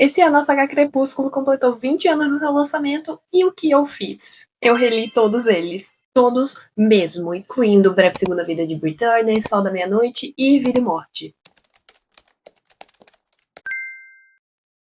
Esse ano a saga Crepúsculo completou 20 anos do seu lançamento e o que eu fiz? Eu reli todos eles. Todos mesmo, incluindo Breve Segunda Vida de Brittany, Sol da Meia-Noite e Vida e Morte.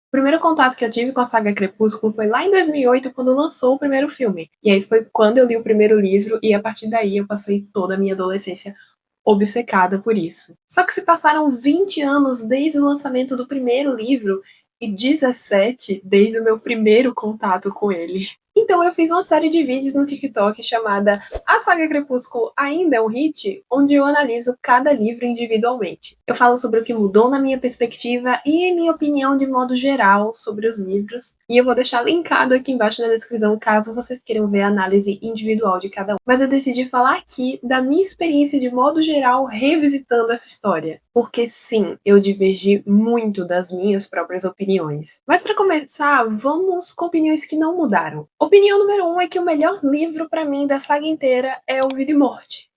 O primeiro contato que eu tive com a saga Crepúsculo foi lá em 2008, quando lançou o primeiro filme. E aí foi quando eu li o primeiro livro e a partir daí eu passei toda a minha adolescência obcecada por isso. Só que se passaram 20 anos desde o lançamento do primeiro livro e 17 desde o meu primeiro contato com ele. Então eu fiz uma série de vídeos no TikTok chamada A Saga Crepúsculo Ainda é um Hit, onde eu analiso cada livro individualmente. Eu falo sobre o que mudou na minha perspectiva e minha opinião de modo geral sobre os livros, e eu vou deixar linkado aqui embaixo na descrição caso vocês queiram ver a análise individual de cada um. Mas eu decidi falar aqui da minha experiência de modo geral revisitando essa história, porque sim, eu divergi muito das minhas próprias opiniões. Mas para começar, vamos com opiniões que não mudaram. Opinião número 1 é que o melhor livro pra mim da saga inteira é O Vida e Morte.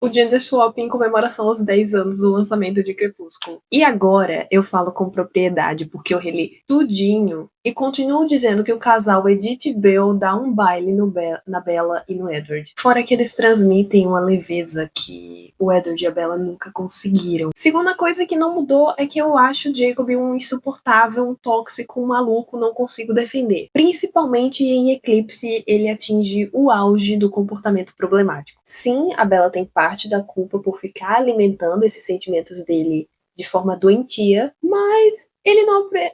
O Gender Swap em comemoração aos 10 anos do lançamento de Crepúsculo. E agora eu falo com propriedade, porque eu reli tudinho e continuo dizendo que o casal Edith e Belle dá um baile na Bella e no Edward. Fora que eles transmitem uma leveza que o Edward e a Bella nunca conseguiram. Segunda coisa que não mudou é que eu acho Jacob um insuportável, um tóxico, um maluco, não consigo defender. Principalmente em Eclipse, ele atinge o auge do comportamento problemático. Sim, a Bella tem parte da culpa por ficar alimentando esses sentimentos dele de forma doentia, mas ele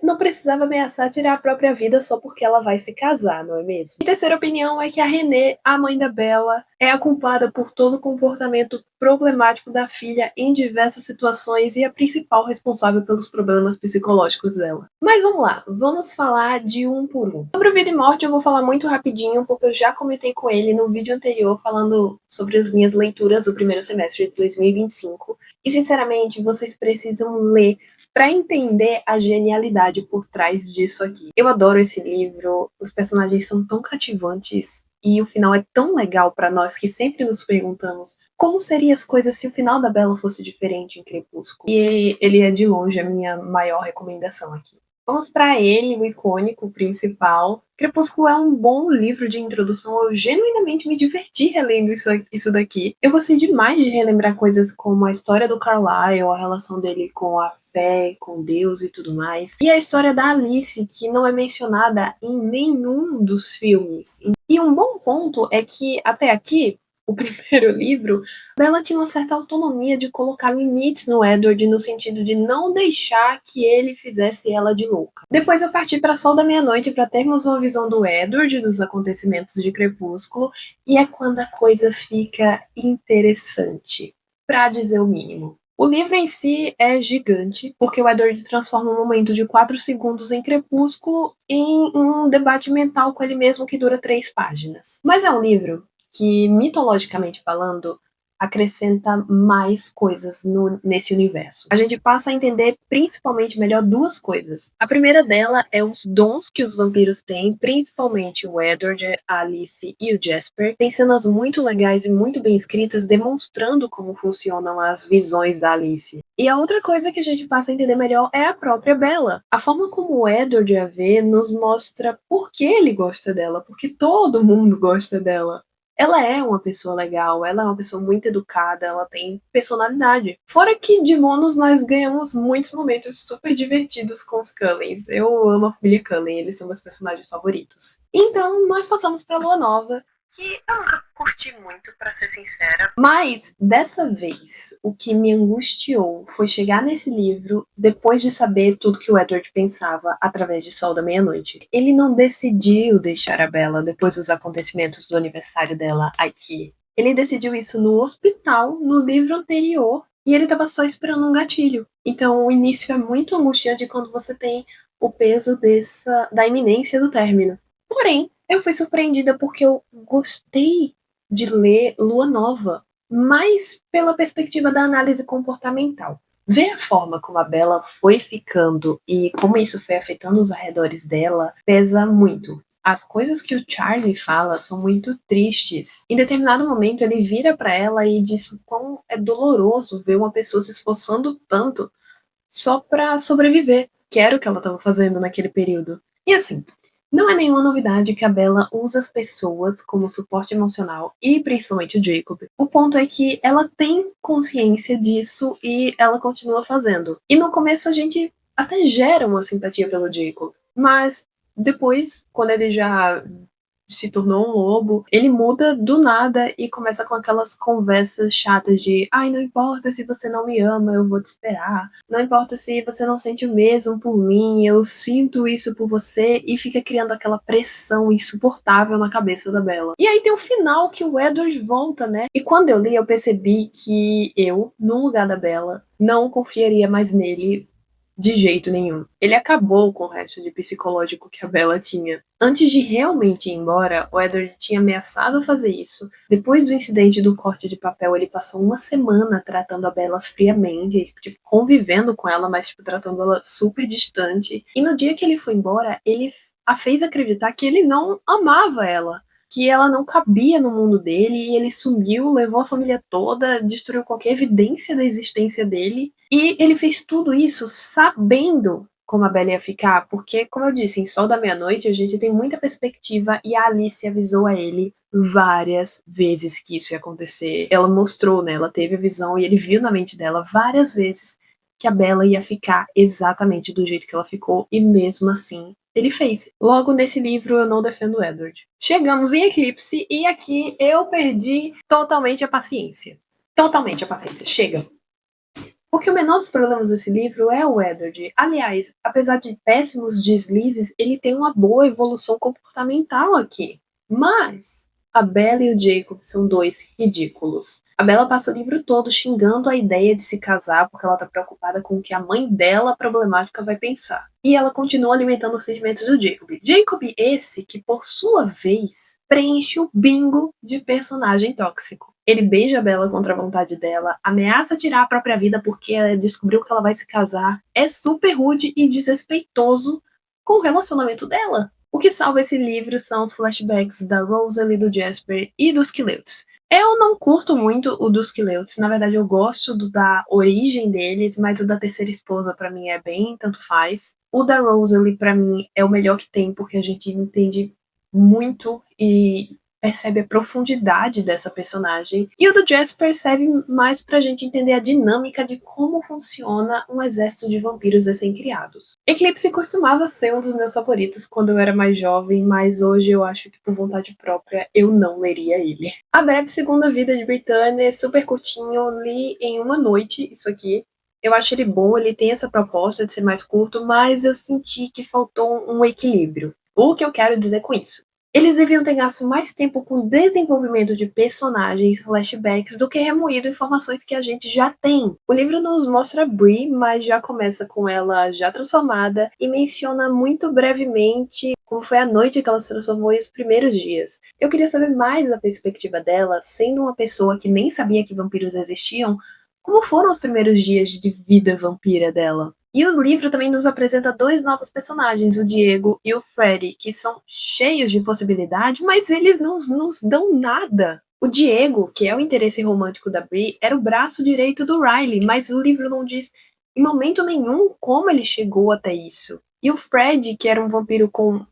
não precisava ameaçar tirar a própria vida só porque ela vai se casar, não é mesmo? E terceira opinião é que a Renée, a mãe da Bella, é a culpada por todo o comportamento problemático da filha em diversas situações e a principal responsável pelos problemas psicológicos dela. Mas vamos lá, vamos falar de um por um. Sobre o Vida e Morte eu vou falar muito rapidinho, porque eu já comentei com ele no vídeo anterior falando sobre as minhas leituras do primeiro semestre de 2025. E sinceramente, vocês precisam ler para entender a genialidade por trás disso aqui. Eu adoro esse livro, os personagens são tão cativantes e o final é tão legal para nós que sempre nos perguntamos como seriam as coisas se o final da Bella fosse diferente em Crepúsculo. E ele é de longe a minha maior recomendação aqui. Vamos para ele, o icônico principal. Crepúsculo é um bom livro de introdução. Eu genuinamente me diverti relendo isso daqui. Eu gostei demais de relembrar coisas como a história do Carlyle, a relação dele com a fé, com Deus e tudo mais. E a história da Alice, que não é mencionada em nenhum dos filmes. E um bom ponto é que, até aqui, o primeiro livro, Bella tinha uma certa autonomia de colocar limites no Edward no sentido de não deixar que ele fizesse ela de louca. Depois eu parti para Sol da Meia-Noite para termos uma visão do Edward dos acontecimentos de Crepúsculo e é quando a coisa fica interessante, para dizer o mínimo. O livro em si é gigante, porque o Edward transforma um momento de 4 segundos em Crepúsculo em um debate mental com ele mesmo que dura 3 páginas. Mas é um livro que, mitologicamente falando, acrescenta mais coisas nesse universo. A gente passa a entender principalmente melhor duas coisas. A primeira dela é os dons que os vampiros têm, principalmente o Edward, a Alice e o Jasper. Tem cenas muito legais e muito bem escritas demonstrando como funcionam as visões da Alice. E a outra coisa que a gente passa a entender melhor é a própria Bella. A forma como o Edward a vê nos mostra por que ele gosta dela, porque todo mundo gosta dela. Ela é uma pessoa legal, ela é uma pessoa muito educada, ela tem personalidade. Fora que de Monos nós ganhamos muitos momentos super divertidos com os Cullens. Eu amo a família Cullen, eles são meus personagens favoritos. Então nós passamos pra Lua Nova, que eu nunca curti muito, pra ser sincera. Mas, dessa vez, o que me angustiou foi chegar nesse livro depois de saber tudo que o Edward pensava através de Sol da Meia-Noite. Ele não decidiu deixar a Bella depois dos acontecimentos do aniversário dela aqui. Ele decidiu isso no hospital, no livro anterior, e ele estava só esperando um gatilho. Então, o início é muito angustiante quando você tem o peso da iminência do término. Porém, eu fui surpreendida porque eu gostei de ler Lua Nova, mas pela perspectiva da análise comportamental. Ver a forma como a Bella foi ficando e como isso foi afetando os arredores dela pesa muito. As coisas que o Charlie fala são muito tristes. Em determinado momento ele vira para ela e diz o quão é doloroso ver uma pessoa se esforçando tanto só para sobreviver. que era o que ela estava fazendo naquele período. E assim, não é nenhuma novidade que a Bella usa as pessoas como suporte emocional, e principalmente o Jacob. O ponto é que ela tem consciência disso e ela continua fazendo. E no começo a gente até gera uma simpatia pelo Jacob, mas depois, quando ele já se tornou um lobo, ele muda do nada e começa com aquelas conversas chatas de ai, não importa se você não me ama, eu vou te esperar. Não importa se você não sente o mesmo por mim, eu sinto isso por você, e fica criando aquela pressão insuportável na cabeça da Bella. E aí tem o final que o Edward volta, né? E quando eu li, eu percebi que eu, no lugar da Bella, não confiaria mais nele de jeito nenhum. Ele acabou com o resto de psicológico que a Bella tinha. Antes de realmente ir embora, o Edward tinha ameaçado fazer isso. Depois do incidente do corte de papel, ele passou uma semana tratando a Bella friamente, tipo, convivendo com ela, mas tipo, tratando ela super distante. E no dia que ele foi embora, ele a fez acreditar que ele não amava ela, que ela não cabia no mundo dele, e ele sumiu, levou a família toda, destruiu qualquer evidência da existência dele, e ele fez tudo isso sabendo como a Bella ia ficar, porque, como eu disse, em Sol da Meia-Noite a gente tem muita perspectiva, e a Alice avisou a ele várias vezes que isso ia acontecer. Ela mostrou, né, ela teve a visão e ele viu na mente dela várias vezes que a Bella ia ficar exatamente do jeito que ela ficou, e mesmo assim ele fez. Logo, nesse livro, eu não defendo o Edward. Chegamos em Eclipse, e aqui eu perdi totalmente a paciência. Totalmente a paciência. Chega. Porque o menor dos problemas desse livro é o Edward. Aliás, apesar de péssimos deslizes, ele tem uma boa evolução comportamental aqui. Mas a Bella e o Jacob são dois ridículos. A Bella passa o livro todo xingando a ideia de se casar porque ela tá preocupada com o que a mãe dela, problemática, vai pensar. E ela continua alimentando os sentimentos do Jacob. Jacob esse que, por sua vez, preenche o bingo de personagem tóxico. Ele beija a Bella contra a vontade dela, ameaça tirar a própria vida porque ela descobriu que ela vai se casar, é super rude e desrespeitoso com o relacionamento dela. O que salva esse livro são os flashbacks da Rosalie, do Jasper e dos Skillets. Eu não curto muito o dos Skillets, na verdade eu gosto da origem deles, mas o da terceira esposa pra mim é bem tanto faz. O da Rosalie pra mim é o melhor que tem, porque a gente entende muito e percebe a profundidade dessa personagem. E o do Jasper serve mais pra gente entender a dinâmica de como funciona um exército de vampiros recém-criados. Eclipse costumava ser um dos meus favoritos quando eu era mais jovem, mas hoje eu acho que por vontade própria eu não leria ele. A Breve Segunda Vida de Brittany é super curtinho, li em uma noite isso aqui. Eu acho ele bom, ele tem essa proposta de ser mais curto, mas eu senti que faltou um equilíbrio. O que eu quero dizer com isso? Eles deviam ter gasto mais tempo com desenvolvimento de personagens, flashbacks, do que remoído informações que a gente já tem. O livro nos mostra Bree, mas já começa com ela já transformada e menciona muito brevemente como foi a noite que ela se transformou e os primeiros dias. Eu queria saber mais da perspectiva dela, sendo uma pessoa que nem sabia que vampiros existiam, como foram os primeiros dias de vida vampira dela. E o livro também nos apresenta dois novos personagens, o Diego e o Freddy, que são cheios de possibilidade, mas eles não nos dão nada. O Diego, que é o interesse romântico da Bree, era o braço direito do Riley, mas o livro não diz em momento nenhum como ele chegou até isso. E o Fred, que era um vampiro com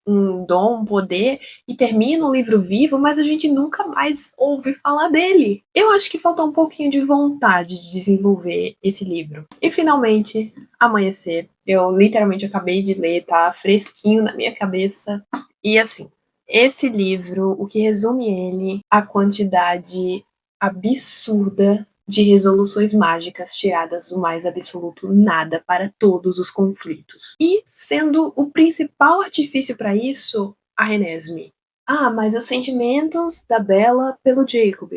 um dom, um poder, e termina o livro vivo, mas a gente nunca mais ouve falar dele. Eu acho que faltou um pouquinho de vontade de desenvolver esse livro. E finalmente, Amanhecer. Eu literalmente acabei de ler, tá fresquinho na minha cabeça. E assim, esse livro, o que resume ele, a quantidade absurda de resoluções mágicas tiradas do mais absoluto nada para todos os conflitos. E sendo o principal artifício para isso, a Renesmee. Ah, mas os sentimentos da Bella pelo Jacob.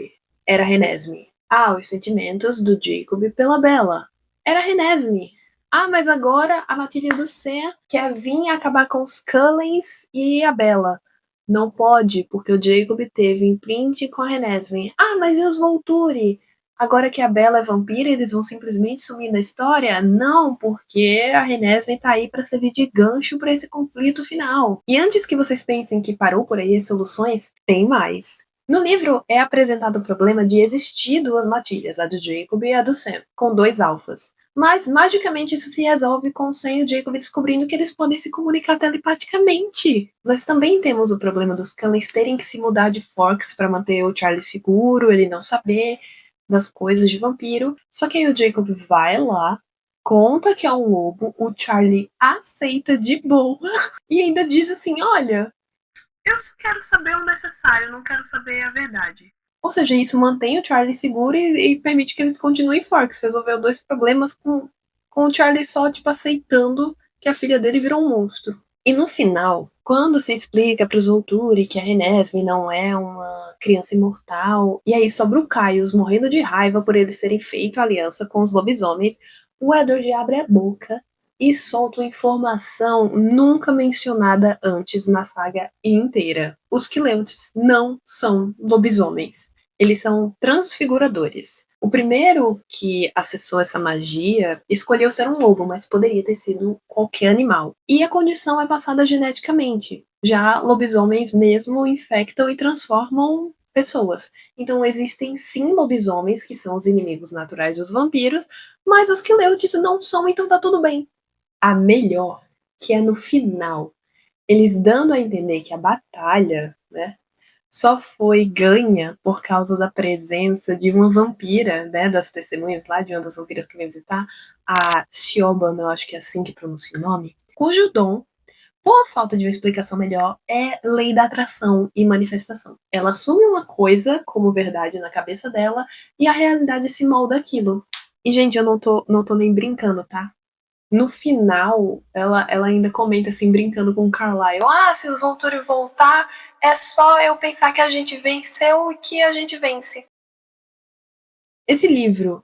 Era Renesmee. Ah, os sentimentos do Jacob pela Bella. Era Renesmee. Ah, mas agora a Matilda do Céu quer vir acabar com os Cullens e a Bella. Não pode, porque o Jacob teve imprint com a Renesmee. Ah, mas e os Volturi? Agora que a Bella é vampira, eles vão simplesmente sumir da história? Não, porque a Renesmee tá aí para servir de gancho para esse conflito final. E antes que vocês pensem que parou por aí as soluções, tem mais. No livro é apresentado o problema de existir duas Matilhas, a do Jacob e a do Sam, com dois alfas. Mas, magicamente, isso se resolve com o Sam e o Jacob descobrindo que eles podem se comunicar telepaticamente. Nós também temos o problema dos Cullens terem que se mudar de Forks para manter o Charlie seguro, ele não saber das coisas de vampiro. Só que aí o Jacob vai lá, conta que é um lobo, o Charlie aceita de boa e ainda diz assim: olha, eu só quero saber o necessário, não quero saber a verdade. Ou seja, isso mantém o Charlie seguro e permite que eles continuem Forks. Resolveu dois problemas com o Charlie só, tipo, aceitando que a filha dele virou um monstro. E no final, quando se explica para os Volturi que a Renesmee não é uma criança imortal, e aí sobra o Caius morrendo de raiva por eles terem feito aliança com os lobisomens, o Edward abre a boca e solta uma informação nunca mencionada antes na saga inteira. Os Quileutes não são lobisomens. Eles são transfiguradores. O primeiro que acessou essa magia escolheu ser um lobo, mas poderia ter sido qualquer animal. E a condição é passada geneticamente. Já lobisomens mesmo infectam e transformam pessoas. Então existem sim lobisomens, que são os inimigos naturais dos vampiros, mas os Quileutes não são, então tá tudo bem. A melhor, que é no final, eles dando a entender que a batalha, né, só foi ganha por causa da presença de uma vampira, né, das testemunhas lá, de uma das vampiras que veio visitar, a Siobhan, eu acho que é assim que pronuncia o nome, cujo dom, por falta de uma explicação melhor, é lei da atração e manifestação. Ela assume uma coisa como verdade na cabeça dela e a realidade se molda aquilo. E, gente, eu não tô nem brincando, tá? No final, ela ainda comenta assim, brincando com o Carlyle: ah, se os Volturi voltar, é só eu pensar que a gente venceu e que a gente vence. Esse livro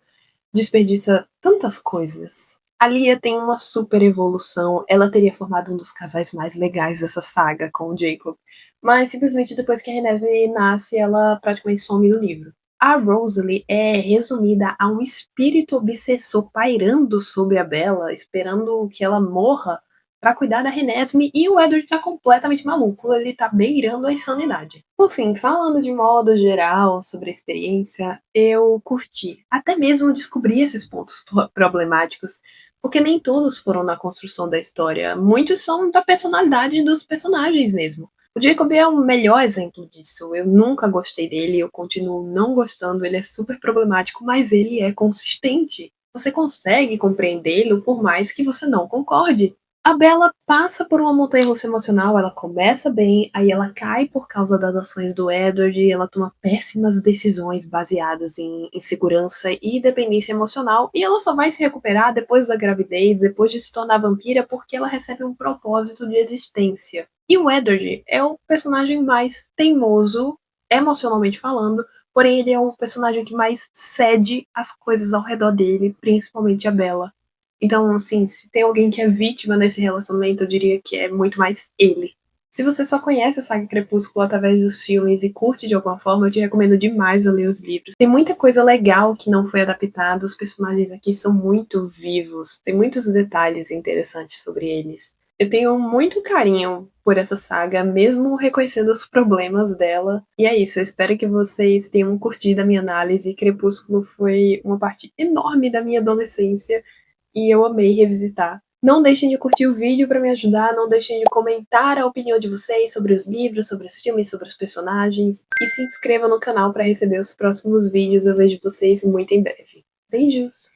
desperdiça tantas coisas. A Lia tem uma super evolução, ela teria formado um dos casais mais legais dessa saga com o Jacob, mas simplesmente depois que a Renesmee nasce, ela praticamente some do livro. A Rosalie é resumida a um espírito obsessor pairando sobre a Bella, esperando que ela morra para cuidar da Renesmee, e o Edward tá completamente maluco, ele tá beirando a insanidade. Por fim, falando de modo geral sobre a experiência, eu curti, até mesmo descobrir esses pontos problemáticos, porque nem todos foram na construção da história, muitos são da personalidade dos personagens mesmo. O Jacob é o melhor exemplo disso. Eu nunca gostei dele, eu continuo não gostando, ele é super problemático, mas ele é consistente. Você consegue compreendê-lo por mais que você não concorde. A Bella passa por uma montanha-russa emocional, ela começa bem, aí ela cai por causa das ações do Edward, e ela toma péssimas decisões baseadas em insegurança e dependência emocional, e ela só vai se recuperar depois da gravidez, depois de se tornar vampira, porque ela recebe um propósito de existência. E o Edward é o personagem mais teimoso, emocionalmente falando, porém ele é o personagem que mais cede as coisas ao redor dele, principalmente a Bella. Então, assim, se tem alguém que é vítima nesse relacionamento, eu diria que é muito mais ele. Se você só conhece a saga Crepúsculo através dos filmes e curte de alguma forma, eu te recomendo demais a ler os livros. Tem muita coisa legal que não foi adaptada, os personagens aqui são muito vivos, tem muitos detalhes interessantes sobre eles. Eu tenho muito carinho por essa saga, mesmo reconhecendo os problemas dela. E é isso, eu espero que vocês tenham curtido a minha análise. Crepúsculo foi uma parte enorme da minha adolescência e eu amei revisitar. Não deixem de curtir o vídeo para me ajudar, não deixem de comentar a opinião de vocês sobre os livros, sobre os filmes, sobre os personagens, e se inscreva no canal para receber os próximos vídeos. Eu vejo vocês muito em breve. Beijos!